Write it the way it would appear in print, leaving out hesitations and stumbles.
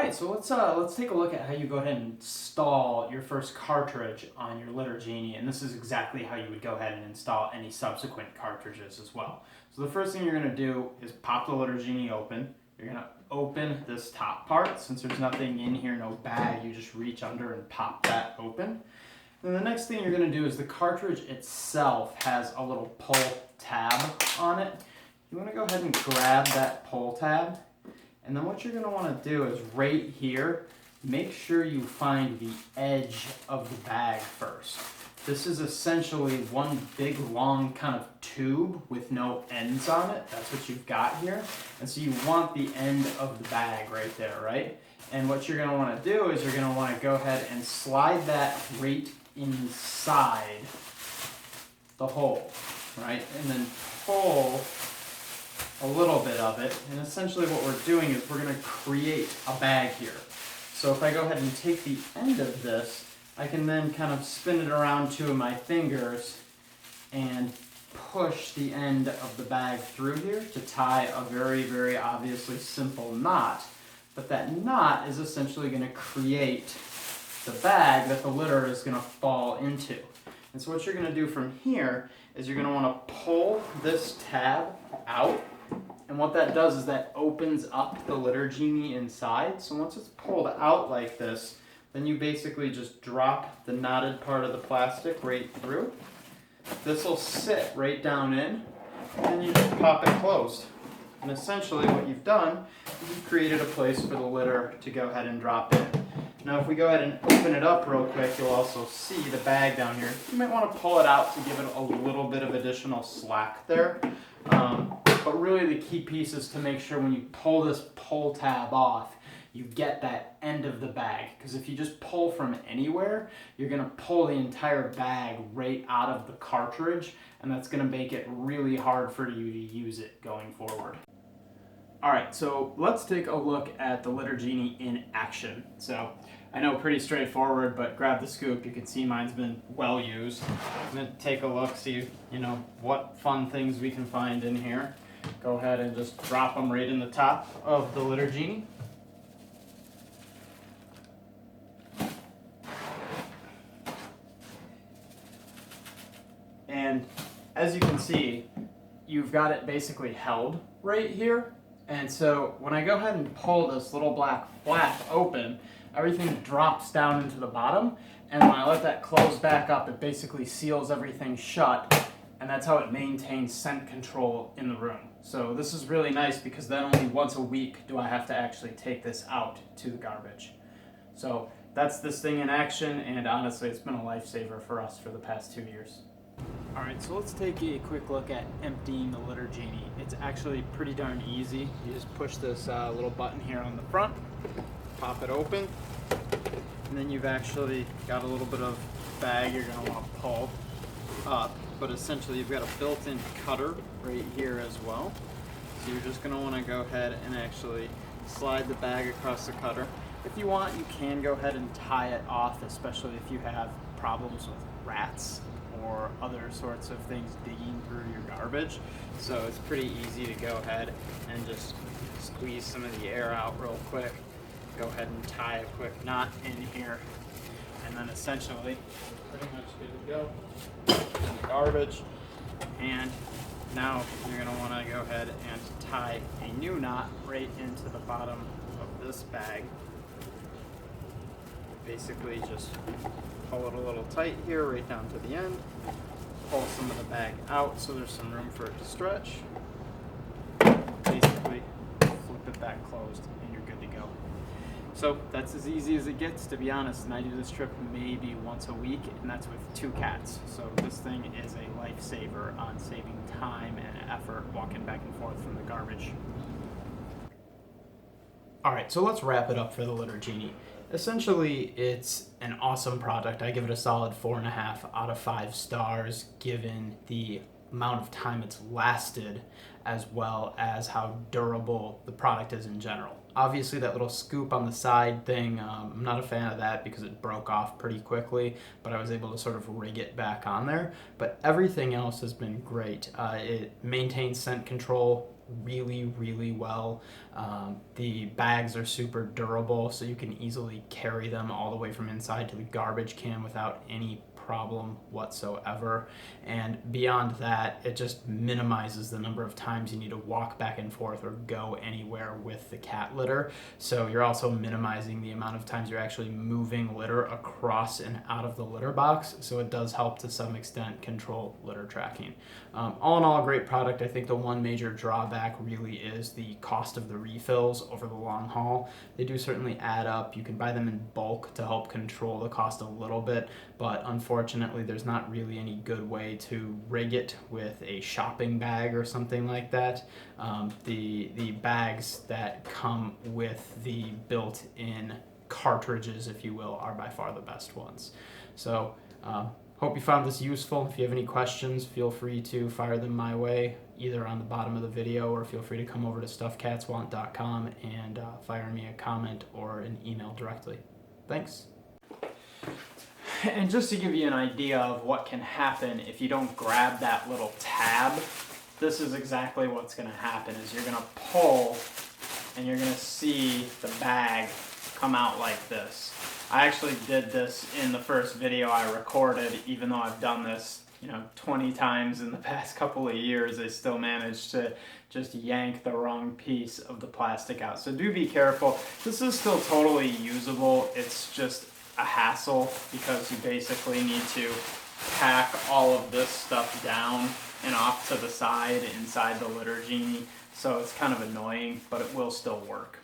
right, so let's take a look at how you go ahead and install your first cartridge on your Litter Genie, and this is exactly how you would go ahead and install any subsequent cartridges as well. So the first thing you're going to do is pop the Litter Genie open. You're going to open this top part. Since there's nothing in here, no bag, you just reach under and pop that open. Then the next thing you're going to do is the cartridge itself has a little pull tab on it. You want to go ahead and grab that pull tab. And then what you're going to want to do is right here, make sure you find the edge of the bag first. This is essentially one big long kind of tube with no ends on it. That's what you've got here. And so you want the end of the bag right there, right? And what you're going to want to do is you're going to want to go ahead and slide that right inside the hole, right? And then pull a little bit of it, and essentially what we're doing is we're going to create a bag here. So if I go ahead and take the end of this, I can then kind of spin it around two of my fingers and push the end of the bag through here to tie a very, very obviously simple knot. But that knot is essentially going to create the bag that the litter is going to fall into. And so what you're going to do from here is you're going to want to pull this tab out. And what that does is that opens up the Litter Genie inside. So once it's pulled out like this, then you basically just drop the knotted part of the plastic right through. This will sit right down in, and then you just pop it closed. And essentially what you've done is you've created a place for the litter to go ahead and drop in. Now if we go ahead and open it up real quick, you'll also see the bag down here. You might want to pull it out to give it a little bit of additional slack there. But really the key piece is to make sure when you pull this pull tab off, you get that end of the bag. Because if you just pull from anywhere, you're going to pull the entire bag right out of the cartridge, and that's going to make it really hard for you to use it going forward. Alright, so let's take a look at the Litter Genie in action. So I know pretty straightforward, but grab the scoop. You can see mine's been well used. I'm going to take a look, see what fun things we can find in here. Go ahead and just drop them right in the top of the Litter Genie. And as you can see, you've got it basically held right here. And so when I go ahead and pull this little black flap open, everything drops down into the bottom. And when I let that close back up, it basically seals everything shut. And that's how it maintains scent control in the room. So this is really nice because then only once a week do I have to actually take this out to the garbage. So that's this thing in action, and honestly it's been a lifesaver for us for the past 2 years. Alright, so let's take a quick look at emptying the Litter Genie. It's actually pretty darn easy. You just push this little button here on the front, pop it open, and then you've actually got a little bit of bag you're going to want to pull up. But essentially you've got a built-in cutter right here as well. So you're just going to want to go ahead and actually slide the bag across the cutter. If you want, you can go ahead and tie it off, especially if you have problems with rats or other sorts of things digging through your garbage. So it's pretty easy to go ahead and just squeeze some of the air out real quick. Go ahead and tie a quick knot in here. And then essentially, pretty much good to go. In the garbage. And now you're going to want to go ahead and tie a new knot right into the bottom of this bag. Basically just pull it a little tight here right down to the end. Pull some of the bag out so there's some room for it to stretch. Basically flip it back closed and you're good to go. So that's as easy as it gets, to be honest, and I do this trip maybe once a week, and that's with 2 cats. So this thing is a lifesaver on saving time and effort walking back and forth from the garbage. Alright, so let's wrap it up for the Litter Genie. Essentially, it's an awesome product. I give it a solid 4.5 out of 5 stars, given the amount of time it's lasted, as well as how durable the product is in general. Obviously that little scoop on the side thing, I'm not a fan of that because it broke off pretty quickly, but I was able to sort of rig it back on there. But everything else has been great. It maintains scent control really, really well. The bags are super durable, so you can easily carry them all the way from inside to the garbage can without any problem whatsoever. And beyond that, it just minimizes the number of times you need to walk back and forth or go anywhere with the cat litter. So you're also minimizing the amount of times you're actually moving litter across and out of the litter box. So it does help to some extent control litter tracking. All in all, a great product. I think the one major drawback really is the cost of the refills over the long haul. They do certainly add up. You can buy them in bulk to help control the cost a little bit, but unfortunately there's not really any good way to rig it with a shopping bag or something like that. The bags that come with the built-in cartridges, if you will, are by far the best ones. So hope you found this useful. If you have any questions, feel free to fire them my way, either on the bottom of the video, or feel free to come over to stuffcatswant.com and fire me a comment or an email directly. Thanks. And just to give you an idea of what can happen if you don't grab that little tab, this is exactly what's going to happen. Is you're going to pull and you're going to see the bag come out like this. I actually did this in the first video I recorded, even though I've done this 20 times in the past couple of years. I still managed to just yank the wrong piece of the plastic out. So do be careful. This is still totally usable. It's just a hassle because you basically need to pack all of this stuff down and off to the side inside the Litter Genie. So it's kind of annoying, but it will still work.